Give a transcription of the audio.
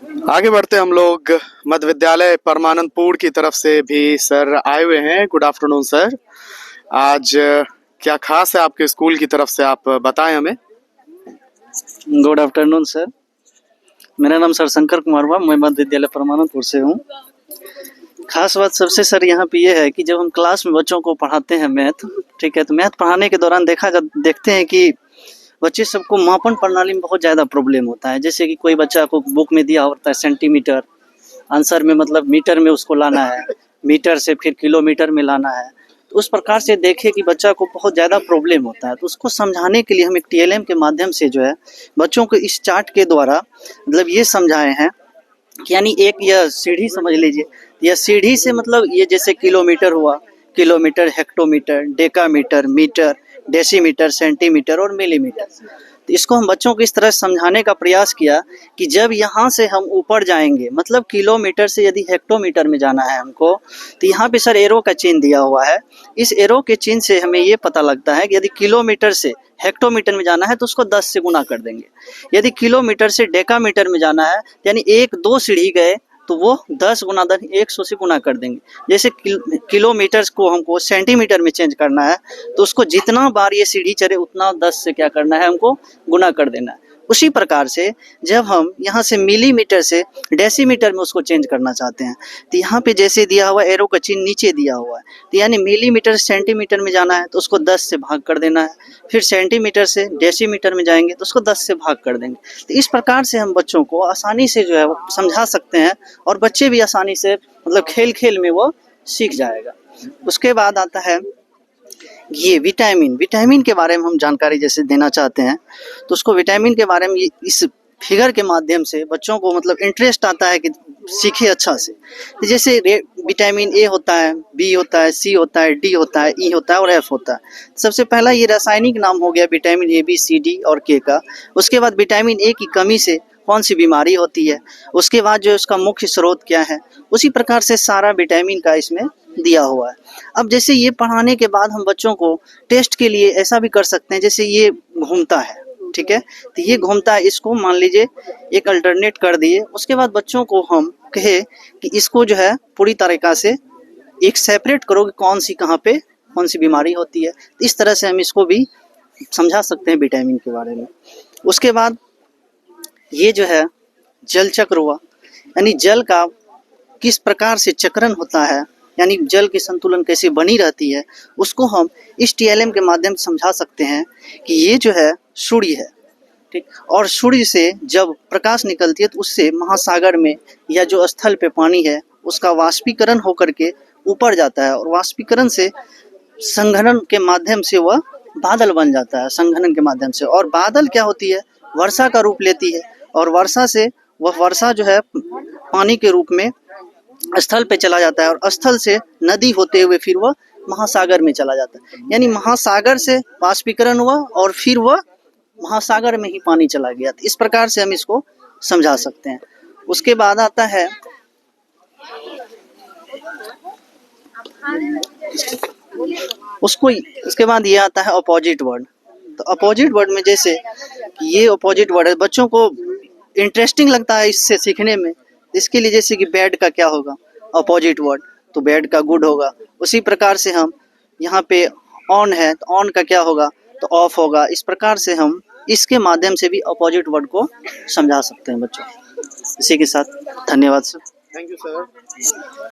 आगे बढ़ते हम लोग मध्य विद्यालय परमानंदपुर की तरफ से भी सर आए हुए हैं। Good afternoon sir. आज क्या खास है आपके स्कूल की तरफ से, आप बताएं हमें। Good afternoon sir. मेरा नाम सर शंकर कुमार हुआ, मैं मध्य विद्यालय परमानंदपुर से हूँ। खास बात सबसे सर यहाँ पे ये है कि जब हम क्लास में बच्चों को पढ़ाते हैं मैथ, ठीक है, तो मैथ पढ़ाने के दौरान देखते हैं कि बच्चे सबको मापन प्रणाली में बहुत ज़्यादा प्रॉब्लम होता है। जैसे कि कोई बच्चा को बुक में दिया होता है सेंटीमीटर, आंसर में मतलब मीटर में उसको लाना है, मीटर से फिर किलोमीटर में लाना है। तो उस प्रकार से देखें कि बच्चा को बहुत ज़्यादा प्रॉब्लम होता है, तो उसको समझाने के लिए हम एक टीएलएम के माध्यम से जो है बच्चों को इस चार्ट के द्वारा मतलब ये समझाए हैं कि यानी एक यह सीढ़ी समझ लीजिए, यह सीढ़ी से मतलब ये जैसे किलोमीटर हुआ, kilometre, hectometre, decametre, metre, decimetre, centimetre और मिलीमीटर। तो इसको हम बच्चों को इस तरह समझाने का प्रयास किया कि जब यहाँ से हम ऊपर जाएंगे, मतलब किलोमीटर से यदि हेक्टोमीटर में जाना है हमको, तो यहाँ पे सर एरो का चिन्ह दिया हुआ है। इस एरो के चिन्ह से हमें ये पता लगता है कि यदि किलोमीटर से हेक्टोमीटर में जाना है तो उसको 10 से गुना कर देंगे। यदि किलोमीटर से डेकामीटर में जाना है यानी 1-2 सीढ़ी गए तो वो 10 गुना 10 100 से गुना कर देंगे। जैसे किलोमीटर को हमको सेंटीमीटर में चेंज करना है तो उसको जितना बार ये सीढ़ी चढ़े उतना 10 से क्या करना है, हमको गुना कर देना है। उसी प्रकार से जब हम यहाँ से मिलीमीटर से डेसीमीटर में उसको चेंज करना चाहते हैं तो यहाँ पे जैसे दिया हुआ एरो का चिन्ह नीचे दिया हुआ है, तो यानी मिलीमीटर सेंटीमीटर में जाना है तो उसको 10 से भाग कर देना है, फिर सेंटीमीटर से डेसीमीटर में जाएंगे तो उसको 10 से भाग कर देंगे। तो इस प्रकार से हम बच्चों को आसानी से जो है वो समझा सकते हैं और बच्चे भी आसानी से मतलब खेल खेल में वो सीख जाएगा। उसके बाद आता है ये विटामिन के बारे में हम जानकारी जैसे देना चाहते हैं तो उसको विटामिन के बारे में इस फिगर के माध्यम से बच्चों को मतलब इंटरेस्ट आता है कि सीखे अच्छा से। तो जैसे विटामिन ए होता है, बी होता है, सी होता है, डी होता है, ई होता है और एफ होता है। सबसे पहला ये रासायनिक नाम हो गया vitamin A, B, C, D और के का। उसके बाद विटामिन ए की कमी से कौन सी बीमारी होती है, उसके बाद जो उसका मुख्य स्रोत क्या है, उसी प्रकार से सारा विटामिन का इसमें दिया हुआ है। अब जैसे ये पढ़ाने के बाद हम बच्चों को टेस्ट के लिए ऐसा भी कर सकते हैं, जैसे ये घूमता है, ठीक है, तो ये घूमता है, इसको मान लीजिए एक अल्टरनेट कर दिए। उसके बाद बच्चों को हम कहे कि इसको जो है पूरी तरीका से एक सेपरेट करो कि कौन सी कहाँ पे कौन सी बीमारी होती है। इस तरह से हम इसको भी समझा सकते हैं विटामिन के बारे में। उसके बाद ये जो है जल चक्र हुआ, यानी जल का किस प्रकार से चक्रण होता है, यानी जल की संतुलन कैसे बनी रहती है, उसको हम इस टीएलएम के माध्यम से समझा सकते हैं कि ये जो है सूर्य है, ठीक, और सूर्य से जब प्रकाश निकलती है तो उससे महासागर में या जो स्थल पे पानी है उसका वाष्पीकरण होकर के ऊपर जाता है और वाष्पीकरण से संघनन के माध्यम से वह बादल बन जाता है, संघनन के माध्यम से। और बादल क्या होती है, वर्षा का रूप लेती है और वर्षा से वह वर्षा जो है पानी के रूप में स्थल पे चला जाता है और स्थल से नदी होते हुए फिर वह महासागर में चला जाता है। यानी महासागर से वाष्पीकरण हुआ और फिर वह महासागर में ही पानी चला गया। इस प्रकार से हम इसको समझा सकते हैं। उसके बाद आता है उसके बाद ये आता है अपोजिट वर्ड। तो अपोजिट वर्ड में जैसे ये अपोजिट वर्ड है, बच्चों को इंटरेस्टिंग लगता है इससे सीखने में। इसके लिए जैसे कि बैड का क्या होगा, अपोजिट वर्ड, तो बैड का गुड होगा। उसी प्रकार से हम यहाँ पे ऑन है तो ऑन का क्या होगा, तो ऑफ होगा। इस प्रकार से हम इसके माध्यम से भी अपोजिट वर्ड को समझा सकते हैं बच्चों। इसी के साथ धन्यवाद सर। Thank you sir.